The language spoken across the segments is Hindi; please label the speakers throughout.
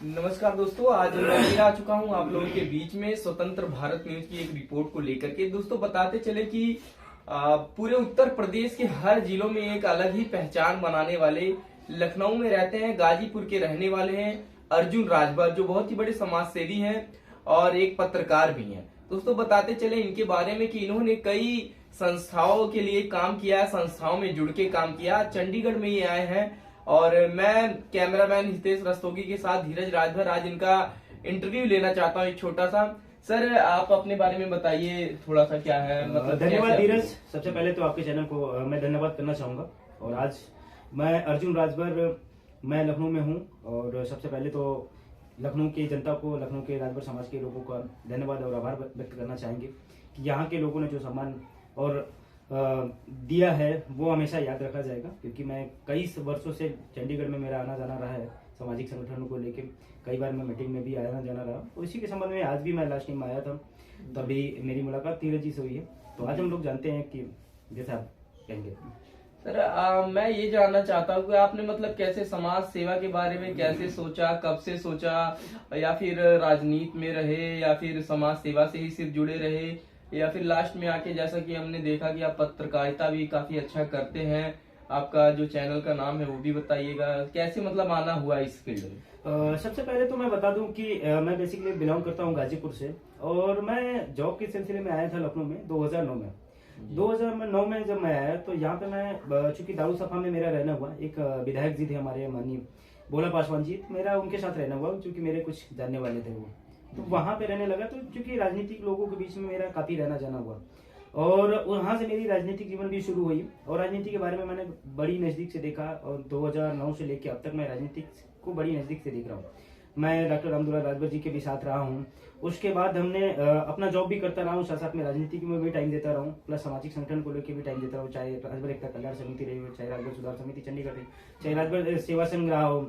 Speaker 1: नमस्कार दोस्तों, आज मैं फिर आ चुका हूं आप लोगों के बीच में स्वतंत्र भारत न्यूज की एक रिपोर्ट को लेकर के। दोस्तों बताते चले कि पूरे उत्तर प्रदेश के हर जिलों में एक अलग ही पहचान बनाने वाले लखनऊ में रहते हैं, गाजीपुर के रहने वाले हैं अर्जुन राजभर, जो बहुत ही बड़े समाज सेवी हैं और एक पत्रकार भी हैं। दोस्तों बताते चले इनके बारे में कि इन्होंने कई संस्थाओं के लिए काम किया, संस्थाओं में जुड़ के काम किया। चंडीगढ़ में ये आए हैं और मैं कैमरामैन हितेश रस्तोगी के साथ धीरज राजभर आज इनका इंटरव्यू लेना चाहता हूँ, एक छोटा सा। सर आप अपने बारे में बताइए थोड़ा सा, क्या है मतलब।
Speaker 2: धन्यवाद धीरज, सबसे पहले तो आपके चैनल को मैं धन्यवाद करना चाहूंगा। और आज मैं अर्जुन राजभर, मैं लखनऊ में हूँ और सबसे पहले तो लखनऊ की जनता को, लखनऊ के राजभर समाज के लोगों का धन्यवाद और आभार व्यक्त करना चाहेंगे कि यहाँ के लोगों ने जो सम्मान और दिया है वो हमेशा याद रखा जाएगा, क्योंकि मैं कई वर्षों से चंडीगढ़ में मेरा आना जाना रहा है सामाजिक संगठनों को लेके। कई बार मैं मीटिंग में भी आना जाना रहा, तो इसी के संबंध में आज भी मैं लास्ट टाइम आया था, तभी मेरी मुलाकात धीरज जी से हुई है। तो आज हम लोग जानते हैं कि जैसा आप कहेंगे।
Speaker 1: सर मैं ये जानना चाहता हूँ कि आपने मतलब कैसे समाज सेवा के बारे में कैसे सोचा, कब से सोचा, या फिर राजनीति में रहे या फिर समाज सेवा से ही सिर्फ जुड़े रहे, या फिर लास्ट में आके जैसा कि हमने देखा कि आप पत्रकारिता भी काफी अच्छा करते हैं, आपका जो चैनल का नाम है वो भी बताइएगा, कैसे मतलब आना हुआ इस फील्ड में।
Speaker 2: सबसे पहले तो मैं बता दूं कि मैं बेसिकली बिलोंग करता हूं गाजीपुर से, और मैं जॉब के सिलसिले में आया था लखनऊ में 2009 में। 2009 में जब मैं आया तो यहाँ पे मैं, चूंकि दारू सफा में मेरा रहना हुआ, एक विधायक जी थे हमारे माननीय भोला पासवान जी, मेरा उनके साथ रहना हुआ क्योंकि मेरे कुछ जानने वाले थे वो, तो वहां पे रहने लगा। तो क्योंकि राजनीतिक लोगों के बीच में मेरा काफी रहना जाना हुआ और वहां से मेरी राजनीतिक जीवन भी शुरू हुई और राजनीति के बारे में मैंने बड़ी नजदीक से देखा। और 2009 से लेकर अब तक मैं राजनीति को बड़ी नजदीक से देख रहा हूँ। मैं डॉक्टर रामदुलाल राजभर जी के भी साथ रहा हूँ। उसके बाद हमने अपना जॉब भी करता रहा हूँ, साथ साथ में राजनीति में भी टाइम देता रहा हूँ, प्लस सामाजिक संगठन को लेकर भी टाइम देता रहा हूँ, चाहे राजभर एकता कल्याण समिति रही हो, चाहे राजभर सुधार समिति चंडीगढ़ रही, चाहे राजभर सेवा संघ रहा हो,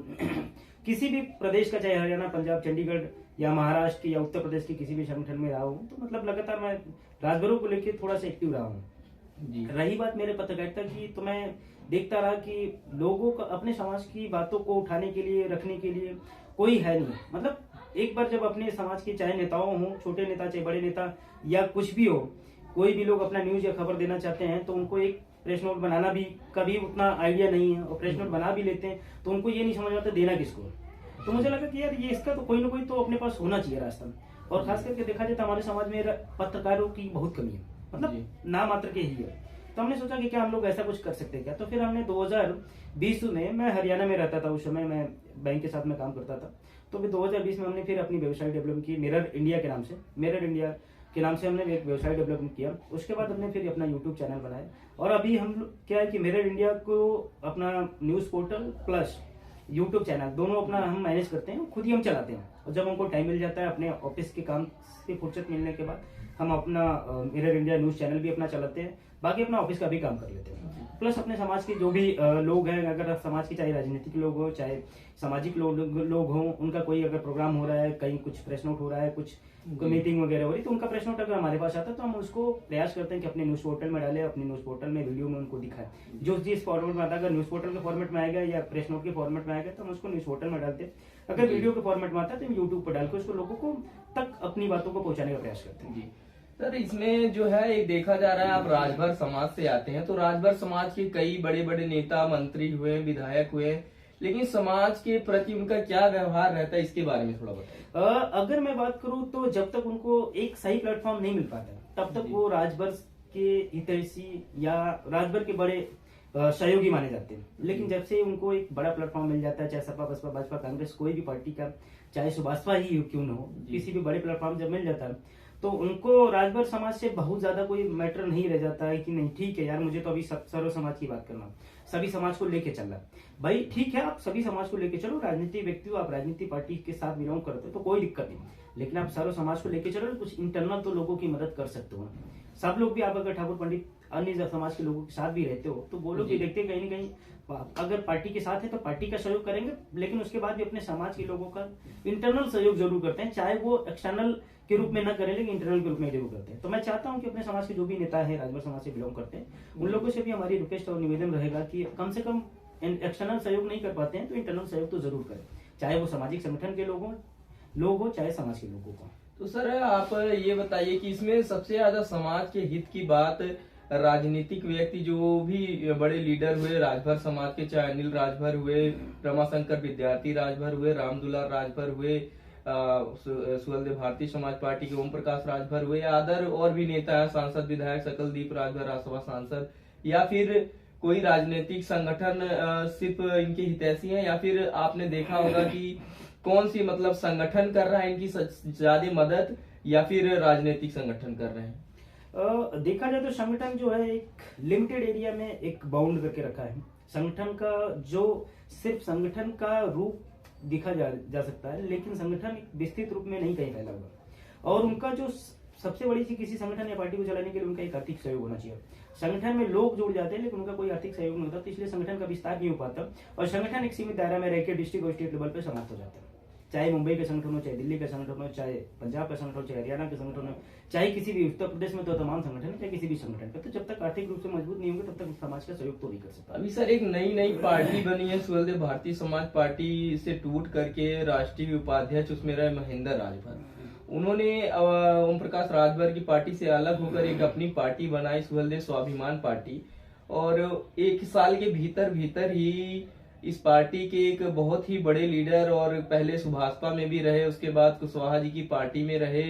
Speaker 2: किसी भी प्रदेश का, चाहे हरियाणा, पंजाब, चंडीगढ़ या महाराष्ट्र या उत्तर प्रदेश के किसी भी संगठन में रहा हूँ। तो मतलब लगातार मैं राजभरों को लेकर थोड़ा सा एक्टिव रहा हूँ। रही बात मेरे पत्रकारिता की, तो मैं देखता रहा कि लोगों का अपने समाज की बातों को उठाने के लिए, रखने के लिए कोई है नहीं। मतलब एक बार जब अपने समाज के, चाहे नेताओं हो, छोटे नेता चाहे बड़े नेता या कुछ भी हो, कोई भी लोग अपना न्यूज या खबर देना चाहते हैं तो उनको एक प्रेस नोट बनाना भी कभी उतना आइडिया नहीं है, और प्रेस नोट बना भी लेते हैं तो उनको ये नहीं समझ आता देना किसको। तो मुझे लगा कि यार ये इसका तो कोई ना कोई तो अपने पास होना चाहिए रास्ता। और खास करके देखा जाए तो हमारे समाज में पत्रकारों की बहुत कमी है, मतलब नाम मात्र के ही है। तो हमने सोचा कि क्या हम लोग ऐसा कुछ कर सकते हैं क्या। तो फिर हमने 2020 में, मैं हरियाणा में रहता था उस समय, मैं बैंक के साथ में काम करता था, तो फिर 2020 में हमने फिर अपनी वेबसाइट डेवलप की मिरर इंडिया के नाम से। मिरर इंडिया के नाम से हमने एक वेबसाइट डेवलप किया। उसके बाद हमने फिर अपना यूट्यूब चैनल बनाया, और अभी हम क्या है कि मिरर इंडिया को अपना news portal plus YouTube channel दोनों अपना हम मैनेज करते हैं, खुद ही हम चलाते हैं। और जब हमको टाइम मिल जाता है, अपने ऑफिस के काम से फुर्सत मिलने के बाद, हम अपना मिरर इंडिया न्यूज चैनल भी अपना चलाते हैं, बाकी अपना ऑफिस का भी काम कर लेते हैं। प्लस अपने समाज के जो भी लोग हैं, अगर समाज के चाहे राजनीतिक लोग हो, चाहे सामाजिक लोग हों, उनका कोई अगर प्रोग्राम हो रहा है, कहीं कुछ प्रेस नोट हो रहा है, कुछ मीटिंग वगैरह हो रही, तो उनका प्रेस नोट अगर हमारे पास आता है तो हम उसको प्रयास करते हैं कि अपने न्यूज पोर्टल में डालें, अपने न्यूज पोर्टल में वीडियो में उनको दिखाएं। जो जिस फॉर्मेट में आता है, अगर न्यूज पोर्टल के फॉर्मेट में आएगा या प्रेस नोट के फॉर्मेट में आएगा तो हम उसको न्यूज पोर्टल में डालते हैं। अगर वीडियो के फॉर्मेट में आता है तो हम यूट्यूब पर डालकर उसको लोगों को तक अपनी बातों को पहुंचाने का प्रयास करते हैं।
Speaker 1: सर इसमें जो है एक देखा जा रहा है, आप राजभर समाज से आते हैं, तो राजभर समाज के कई बड़े बड़े नेता, मंत्री हुए, विधायक हुए, लेकिन समाज के प्रति उनका क्या व्यवहार रहता है, इसके बारे में थोड़ा बताइए।
Speaker 2: अगर मैं बात करूं तो जब तक उनको एक सही प्लेटफॉर्म नहीं मिल पाता तब तक वो राजभर के हितैषी या राजभर के बड़े सहयोगी माने जाते हैं। लेकिन जब से उनको एक बड़ा प्लेटफॉर्म मिल जाता है, चाहे सपा, बसपा, भाजपा, कांग्रेस, कोई भी पार्टी का, चाहे सुभाषपा ही क्यों न हो, किसी भी बड़े प्लेटफॉर्म जब मिल जाता है तो उनको राजभर समाज से बहुत ज्यादा कोई मैटर नहीं रह जाता है कि नहीं ठीक है यार, मुझे तो अभी सर्व समाज की बात करना, सभी समाज को लेके चलना। भाई ठीक है, आप सभी समाज को लेके चलो, राजनीति व्यक्ति हो, आप राजनीति पार्टी के साथ बिलोंग करते हो तो कोई दिक्कत नहीं, लेकिन आप सर्व समाज को लेके चलो, कुछ इंटरनल तो लोगों की मदद कर सकते हो। सब लोग भी, आप अगर ठाकुर पंडित अन्य समाज के लोगों के साथ भी रहते हो तो वो लोग भी देखते हैं कहीं ना कहीं अगर पार्टी के साथ है तो पार्टी का सहयोग करेंगे, लेकिन उसके बाद भी अपने समाज के लोगों का इंटरनल सहयोग जरूर करते हैं, चाहे वो एक्सटर्नल के रूप में न करें लेकिन इंटरनल के रूप में जरूर करते हैं। तो मैं चाहता हूं कि अपने समाज के जो भी नेता है, राजभर समाज से बिलोंग करते हैं, उन लोगों से भी हमारी रिक्वेस्ट और निवेदन रहेगा कि कम से कम एक्सटर्नल सहयोग नहीं कर पाते हैं तो इंटरनल सहयोग तो जरूर करें। चाहे वो सामाजिक संगठन के लोग हो चाहे समाज के लोगों को।
Speaker 1: तो सर आप ये बताइए कि इसमें सबसे ज्यादा समाज के हित की बात राजनीतिक व्यक्ति जो भी बड़े लीडर हुए राजभर समाज के, चाहे अनिल राजभर हुए, रमाशंकर विद्यार्थी राजभर हुए, रामदुलार राजभर हुए, सुहेलदेव भारतीय समाज पार्टी के ओम प्रकाश राजभर हुए, या अदर और भी नेता है, सांसद विधायक सकलदीप राजभर राज्यसभा सांसद, या फिर कोई राजनीतिक संगठन सिर्फ इनके हितैषी है, या फिर आपने देखा होगा कि कौन सी मतलब संगठन कर रहा है इनकी ज्यादा मदद, या फिर राजनीतिक संगठन कर रहे हैं?
Speaker 2: देखा जाए तो संगठन जो है एक लिमिटेड एरिया में एक बाउंड करके रखा है। संगठन का जो सिर्फ संगठन का रूप दिखा जा सकता है, लेकिन संगठन एक विस्तृत रूप में नहीं कहीं फैला हुआ। और उनका जो सबसे बड़ी चीज किसी संगठन या पार्टी को चलाने के लिए उनका एक आर्थिक सहयोग होना चाहिए। संगठन में लोग जुड़ जाते हैं लेकिन उनका कोई आर्थिक सहयोग नहीं होता, तो इसलिए संगठन का विस्तार नहीं हो पाता और संगठन एक सीमित दायरा में रहकर डिस्ट्रिक्ट और स्टेट लेवल पर समाप्त हो जाता है। चाहे मुंबई का संगठन हो, चाहे दिल्ली का संगठन हो, चाहे पंजाब का संगठन हो, चाहे हरियाणा का संगठन हो, चाहे किसी भी उत्तर प्रदेश में तो तमाम संगठन है, चाहे किसी भी संगठन पे, तो जब तक आर्थिक रूप से मजबूत नहीं होंगे तब तक समाज का सहयोग तो नहीं कर सकता।
Speaker 1: अभी सर एक नई पार्टी बनी है सुहेलदेव भारतीय समाज पार्टी से टूट करके राष्ट्रीय उपाध्यक्ष उसमें रहे महेंद्र राजभर। उन्होंने ओम प्रकाश राजभर की पार्टी से अलग होकर एक अपनी पार्टी बनाई, सुहेलदेव स्वाभिमान पार्टी, और एक साल के भीतर ही इस पार्टी के एक बहुत ही बड़े लीडर और पहले सुभाषपा में भी रहे, उसके बाद कुशवाहा जी की पार्टी में रहे,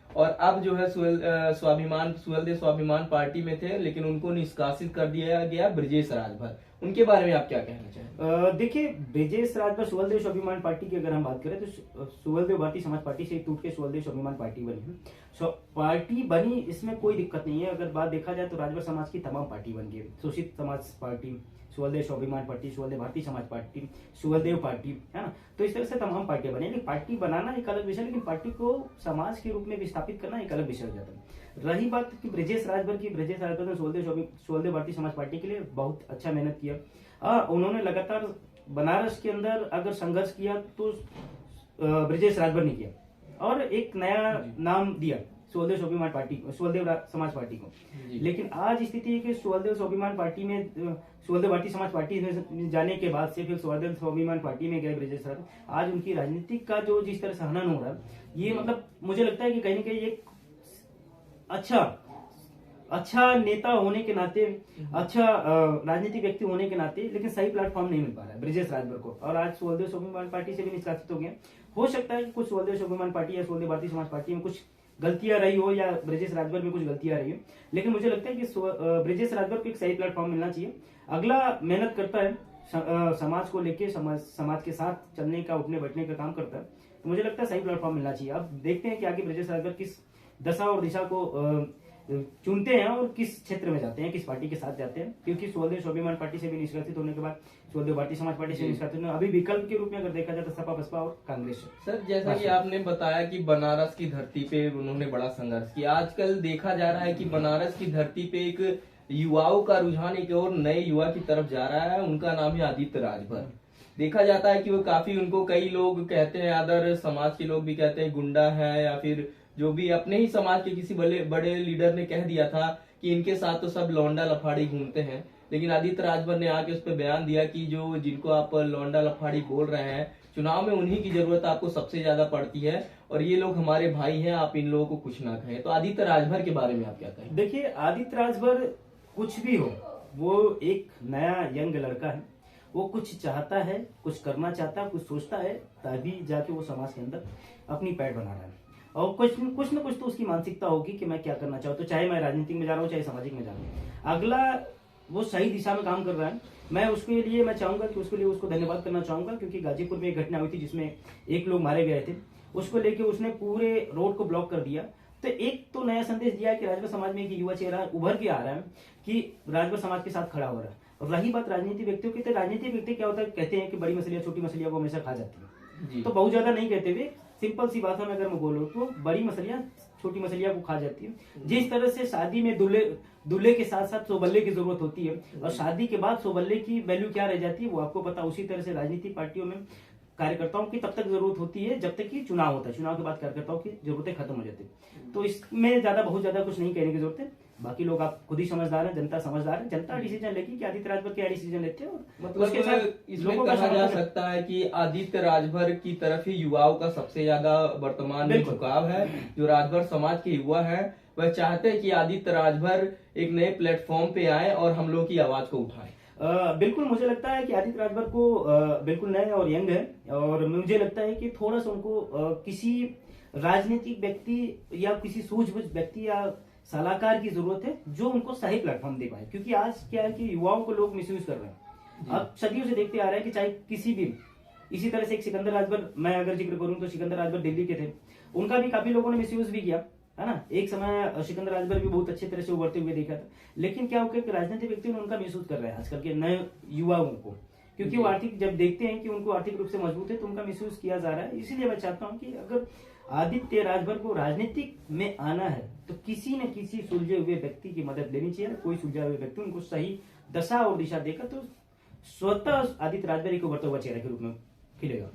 Speaker 1: और अब जो है सुहेलदेव स्वाभिमान पार्टी में थे, लेकिन उनको निष्कासित कर दिया गया ब्रजेश राजभर। उनके बारे में आप क्या कहना चाहेंगे?
Speaker 2: देखिए, ब्रजेश राजभर सुहेलदेव स्वाभिमान पार्टी की अगर हम बात करें तो सुहेलदेव भारतीय समाज पार्टी से टूट के सुहेलदेव स्वाभिमान पार्टी बनी है। पार्टी बनी, इसमें कोई दिक्कत नहीं है। अगर बात देखा जाए तो राजभर समाज की तमाम पार्टी बन गई, शोषित समाज पार्टी, सुहेलदेव स्वाभिमान party, Suheldev Bharatiya Samaj party, Suheldev party, है ना। तो इस तरह से तमाम पार्टियां बनी। लेकिन पार्टी बनाना एक अलग विषय, लेकिन पार्टी को समाज के रूप में विस्थापित करना एक अलग विषय हो जाता है। रही बात की ब्रजेश राजभर की, ब्रजेश राजभर ने सुहेलदेव भारतीय समाज पार्टी के लिए बहुत अच्छा मेहनत किया। उन्होंने लगातार बनारस के अंदर अगर संघर्ष किया तो ब्रजेश राजभर ने किया और एक नया नाम दिया सुहेलदेव स्वाभिमान पार्टी, सुहेलदेव समाज पार्टी को। लेकिन आज स्थिति है कि सुहेलदेव स्वाभिमान पार्टी में, सुहेलदेव भारतीय समाज पार्टी में जाने के बाद से फिर सुहेलदेव स्वाभिमान पार्टी में गए ब्रजेश राजभर। आज उनकी राजनीतिक का जो जिस तरह से हनन हो रहा है, ये मतलब मुझे लगता है कि कहीं ना कहीं एक अच्छा नेता होने के नाते, अच्छा राजनीतिक व्यक्ति होने के नाते, लेकिन सही प्लेटफॉर्म नहीं मिल पा रहा है ब्रजेश राजभर को, और आज सुहेलदेव स्वाभिमान पार्टी से भी निष्कासित हो गए। हो सकता है कि कुछ सुहेलदेव स्वाभिमान पार्टी या सुहेलदेव भारतीय समाज पार्टी में कुछ गलतियां रही हो या ब्रजेश राजभर में कुछ गलतियां रही हो, लेकिन मुझे लगता है कि ब्रजेश राजभर को एक सही प्लेटफॉर्म मिलना चाहिए। अगला मेहनत करता है, समाज को लेके, समाज के साथ चलने का, उठने बैठने का काम करता है, तो मुझे लगता है सही प्लेटफॉर्म मिलना चाहिए। अब देखते हैं कि आगे ब्रजेश राजभर किस दशा और दिशा को चुनते हैं और किस क्षेत्र में जाते हैं, किस पार्टी के साथ जाते हैं, क्योंकि सुहेलदेव स्वाभिमान पार्टी से भी निष्कासित होने के बाद सुहेलदेव भारतीय समाज पार्टी से निष्कासित होने, अभी विकल्प के रूप में अगर देखा जाए तो सपा, बसपा और कांग्रेस।
Speaker 1: सर जैसा कि आपने बताया कि बनारस की धरती पे उन्होंने बड़ा संघर्ष किया, आजकल देखा जा रहा है कि बनारस की धरती पे एक युवाओं का रुझान एक और नए युवा की तरफ जा रहा है, उनका नाम है आदित्य राजभर। देखा जाता है कि वो काफी, उनको कई लोग कहते हैं, अदर समाज के लोग भी कहते हैं गुंडा है, या फिर जो भी अपने ही समाज के किसी बड़े लीडर ने कह दिया था कि इनके साथ तो सब लौंडा लफाड़ी घूमते हैं, लेकिन आदित्य राजभर ने आके उस पर बयान दिया कि जो जिनको आप लौंडा लफाड़ी बोल रहे हैं, चुनाव में उन्हीं की जरूरत आपको सबसे ज्यादा पड़ती है, और ये लोग हमारे भाई हैं, आप इन लोगों को कुछ ना कहें। तो आदित्य राजभर के बारे में आप क्या कहें?
Speaker 2: देखिए, आदित्य राजभर कुछ भी हो, वो एक नया यंग लड़का है, वो कुछ चाहता है, कुछ करना चाहता है, कुछ सोचता है, तभी जाके वो समाज के अंदर अपनी पैठ बना रहा है, और कुछ न कुछ तो उसकी मानसिकता होगी कि मैं क्या करना चाहूँ, तो चाहे मैं राजनीतिक में जा रहा हूँ, चाहे सामाजिक में जा रहा हूँ, अगला वो सही दिशा में काम कर रहा है। मैं उसके लिए मैं चाहूंगा कि उसके लिए उसको धन्यवाद करना चाहूंगा, क्योंकि गाजीपुर में एक घटना हुई थी जिसमें एक लोग मारे गए थे, उसको लेके उसने पूरे रोड को ब्लॉक कर दिया। तो एक तो नया संदेश दिया है कि राजभर समाज में एक युवा चेहरा उभर के आ रहा है कि राजभर समाज के साथ खड़ा हो रहा है। और रही बात राजनीतिक व्यक्तियों की, तो राजनीतिक व्यक्ति क्या होता है, कहते हैं कि बड़ी मछलियां छोटी मछलियां को हमेशा खा जाती है, तो बहुत ज्यादा नहीं कहते हुए सिंपल सी बात है, अगर मैं बोलूं तो बड़ी मछलियां छोटी मछलियां को खा जाती है। जिस तरह से शादी में दूल्हे के साथ साथ सोबल्ले की जरूरत होती है, और शादी के बाद सोबल्ले की वैल्यू क्या रह जाती है वो आपको पता। उसी तरह से राजनीतिक पार्टियों में कार्यकर्ताओं की तब तक जरूरत होती है जब तक कि चुनाव होता है, चुनाव के बाद कार्यकर्ताओं की जरूरतें खत्म हो जाती है। तो इसमें बहुत ज्यादा कुछ नहीं कहने की जरूरत है। बाकी लोग आप खुद ही समझदार हैं, जनता समझदार है, जनता डिसीजन लेगी कि आदित्य राजभर क्या डिसीजन लेते हैं। और उसके साथ
Speaker 1: मतलब इसमें
Speaker 2: लोगों का
Speaker 1: कहा जा
Speaker 2: समर्थन है।
Speaker 1: सकता है कि आदित्य राजभर की तरफ ही युवाओं का सबसे ज्यादा वर्तमान में
Speaker 2: बिल्कुल।
Speaker 1: झुकाव है। जो राजभर समाज के युवा हैं वह चाहते हैं कि आदित्य राजभर एक नए प्लेटफॉर्म पे आए और हम लोग की आवाज को उठाएं।
Speaker 2: बिल्कुल मुझे लगता है कि आदित्य राजभर को बिल्कुल नए और यंग है, और मुझे लगता है कि थोड़ा सा उनको किसी राजनीतिक व्यक्ति या किसी सूझबूझ व्यक्ति या सलाहकार की जरूरत है जो उनको सही प्लेटफॉर्म दे पाए, क्योंकि आज क्या है कि युवाओं को लोग मिसयूज कर रहे हैं। अब सदियों से देखते आ रहे हैं कि चाहे किसी भी, इसी तरह से एक सिकंदर राजभर मैं अगर जिक्र करूं तो सिकंदर राजभर दिल्ली के थे, उनका भी काफी लोगों ने मिसयूज भी किया है ना। एक समय सिकंदर राजभर भी बहुत अच्छी तरह से उभरते हुए देखा था, लेकिन क्या हो गया कि राजनीतिक व्यक्ति उनका मिसयूज कर रहे हैं आजकल के नए युवाओं को, क्योंकि वो आर्थिक जब देखते हैं कि उनको आर्थिक रूप से मजबूत है तो उनका मिसयूज किया जा रहा है। इसीलिए मैं चाहता हूं कि अगर आदित्य राजभर को राजनीतिक में आना है तो किसी न किसी सुलझे हुए व्यक्ति की मदद लेनी चाहिए। कोई सुलझा हुए व्यक्ति उनको सही दशा और दिशा देगा तो स्वतः आदित्य राजभर एक उभरता हुआ चेहरा के रूप में खिलेगा।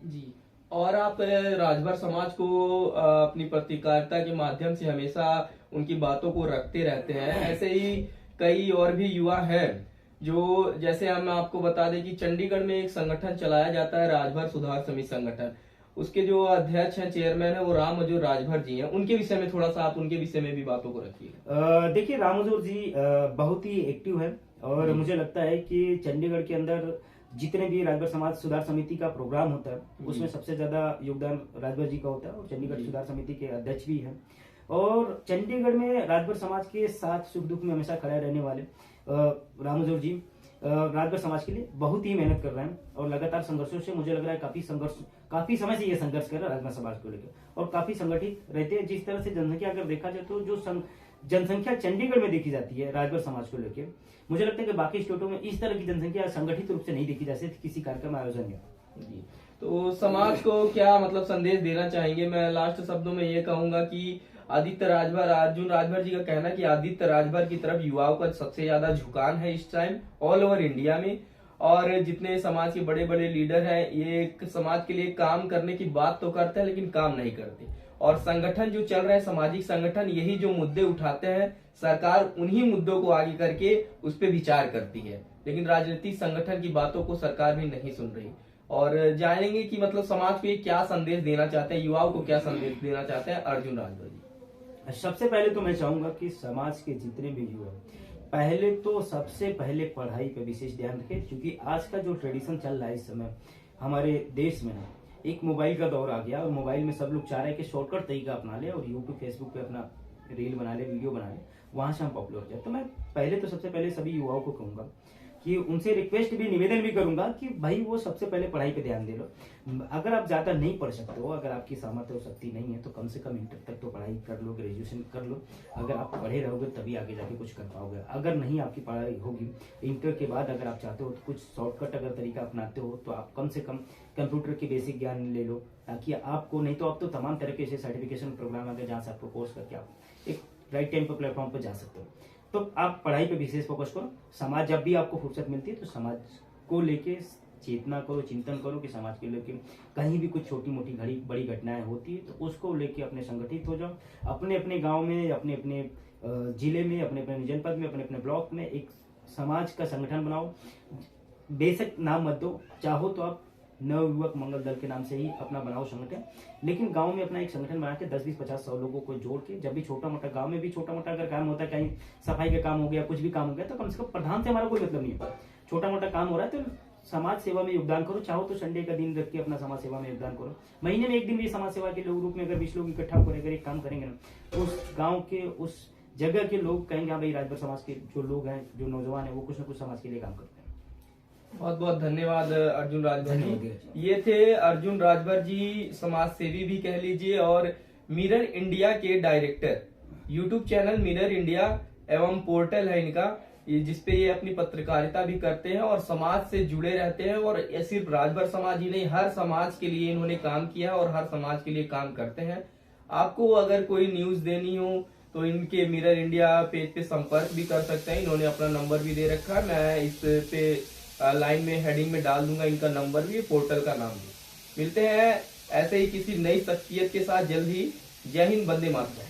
Speaker 1: जी, और आप राजभर समाज को अपनी पत्रकारिता के माध्यम से हमेशा उनकी बातों को रखते रहते हैं। ऐसे ही कई और भी युवा हैं जो, जैसे हम आपको बता दें कि चंडीगढ़ में एक संगठन चलाया जाता है राजभर सुधार समिति संगठन। उसके जो अध्यक्ष हैं, चेयरमैन है, वो राम अजूर राजभर जी हैं। उनके विषय में थोड़ा सा आप उनके विषय में भी बातों को रखिए।
Speaker 2: देखिए राम अजूर जी बहुत ही एक्टिव है, और मुझे लगता है कि चंडीगढ़ के अंदर जितने भी राजभर समाज सुधार समिति का प्रोग्राम होता है उसमें सबसे ज्यादा योगदान राजभर जी का होता है, और चंडीगढ़ सुधार समिति के अध्यक्ष भी हैं। और चंडीगढ़ में राजभर समाज के साथ सुख दुख में हमेशा खड़े रहने वाले राम अजूर जी राजभर समाज के लिए बहुत ही मेहनत कर रहे हैं, और लगातार संघर्षों से मुझे लग रहा है काफी समय से ये संघर्ष कर रहे हैं राजभर समाज को लेकर, और काफी संगठित रहते हैं। जिस तरह से जनसंख्या अगर देखा जाए तो जो जनसंख्या चंडीगढ़ में देखी जाती है राजभर समाज को लेकर, मुझे लगता है कि बाकी स्टेटों में इस तरह की जनसंख्या संगठित रूप से नहीं देखी जा सकती किसी कार्यक्रम आयोजन में।
Speaker 1: जी, तो समाज को क्या मतलब संदेश देना चाहेंगे? मैं लास्ट शब्दों में ये कहूंगा कि आदित्य राजभर, अर्जुन राजभर जी का कहना है कि आदित्य राजभर की तरफ युवाओं का सबसे ज्यादा झुकान है इस टाइम ऑल ओवर इंडिया में, और जितने समाज के बड़े बड़े लीडर हैं ये समाज के लिए काम करने की बात तो करते हैं लेकिन काम नहीं करते, और संगठन जो चल रहे हैं सामाजिक संगठन यही जो मुद्दे उठाते हैं सरकार उन्हीं मुद्दों को आगे करके उस पर विचार करती है, लेकिन राजनीतिक संगठन की बातों को सरकार भी नहीं सुन रही। और जानेंगे कि मतलब समाज को ये क्या संदेश देना चाहते हैं, युवाओं को क्या संदेश देना चाहते हैं अर्जुन राजभर जी।
Speaker 2: सबसे पहले तो मैं चाहूंगा कि समाज के जितने भी युवा पहले तो सबसे पहले पढ़ाई पे विशेष ध्यान रखें, क्योंकि आज का जो ट्रेडिशन चल रहा है इस समय हमारे देश में एक मोबाइल का दौर आ गया, और मोबाइल में सब लोग चाह रहे हैं कि शॉर्टकट तरीका अपना ले और यूट्यूब फेसबुक पे अपना रील बना ले, वीडियो बना ले, वहां से हम पॉपुलर हो जाए। तो मैं पहले तो सबसे पहले सभी युवाओं को कहूंगा कि उनसे रिक्वेस्ट भी, निवेदन भी करूंगा कि भाई वो सबसे पहले पढ़ाई पे ध्यान दे लो। अगर आप ज्यादा नहीं पढ़ सकते हो, अगर आपकी सामर्थ्य और शक्ति नहीं है तो कम से कम इंटर तक तो पढ़ाई कर लो, ग्रेजुएशन कर लो। अगर आप पढ़े रहोगे तभी आगे जाके कुछ कर पाओगे। अगर नहीं आपकी पढ़ाई होगी इंटर के बाद, अगर आप चाहते हो तो कुछ शॉर्टकट अगर तरीका अपनाते हो तो आप कम से कम कंप्यूटर की बेसिक ज्ञान ले लो, ताकि आपको, नहीं तो आप तो तमाम तरह के ऐसे सर्टिफिकेशन प्रोग्राम अगर जहाँ से आपको कोर्स करके आप एक राइट टाइम पर प्लेटफॉर्म पर जा सकते हो। तो आप पढ़ाई पे विशेष फोकस करो। समाज, जब भी आपको फुर्सत मिलती है तो समाज को लेके चेतना करो, चिंतन करो कि समाज के लेके कहीं भी कुछ छोटी मोटी बड़ी घटनाएं होती है तो उसको लेके अपने संगठित हो जाओ। अपने अपने गांव में, अपने अपने जिले में, अपने अपने जनपद में, अपने अपने ब्लॉक में एक समाज का संगठन बनाओ। बेशक नाम मत दो, चाहो तो आप नव युवक मंगल दल के नाम से ही अपना बनाओ संगठन, लेकिन गांव में अपना एक संगठन बना के 10, 20, 50, 100 लोगों को जोड़ के, जब भी छोटा मोटा गांव में भी छोटा मोटा अगर काम होता है, कहीं सफाई का काम हो गया, कुछ भी काम हो गया, तो कम से कम प्रधान से हमारा कोई मतलब नहीं है। छोटा मोटा काम हो रहा है तो समाज सेवा में योगदान करो। चाहो तो संडे का दिन रख के अपना समाज सेवा में योगदान करो। महीने में एक दिन भी समाज सेवा के रूप में अगर 20 लोग इकट्ठा होकर अगर एक काम करेंगे ना, तो उस गाँव के, उस जगह के लोग कहेंगे हाँ भाई राजभर समाज के जो लोग हैं, जो नौजवान है, वो कुछ ना कुछ समाज के लिए काम करते हैं।
Speaker 1: बहुत बहुत धन्यवाद अर्जुन राजभर जी। ये थे अर्जुन राजभर जी, समाज सेवी भी कह लीजिए और मिरर इंडिया के director. YouTube channel mirror India एवं पोर्टल है इनका, ये जिसपे ये अपनी पत्रकारिता भी करते हैं और समाज से जुड़े रहते हैं। और ये सिर्फ राजभर समाज ही नहीं, हर समाज के लिए इन्होंने काम किया और हर समाज के लिए काम करते हैं। आपको अगर कोई न्यूज देनी हो तो इनके मिरर इंडिया पेज पे संपर्क भी कर सकते हैं। इन्होंने अपना नंबर भी दे रखा है, मैं इस पे लाइन में हेडिंग में डाल दूंगा इनका नंबर भी, पोर्टल का नाम भी। मिलते हैं ऐसे ही किसी नई शख्सियत के साथ जल्द ही। जय हिंद, वंदे मातरम।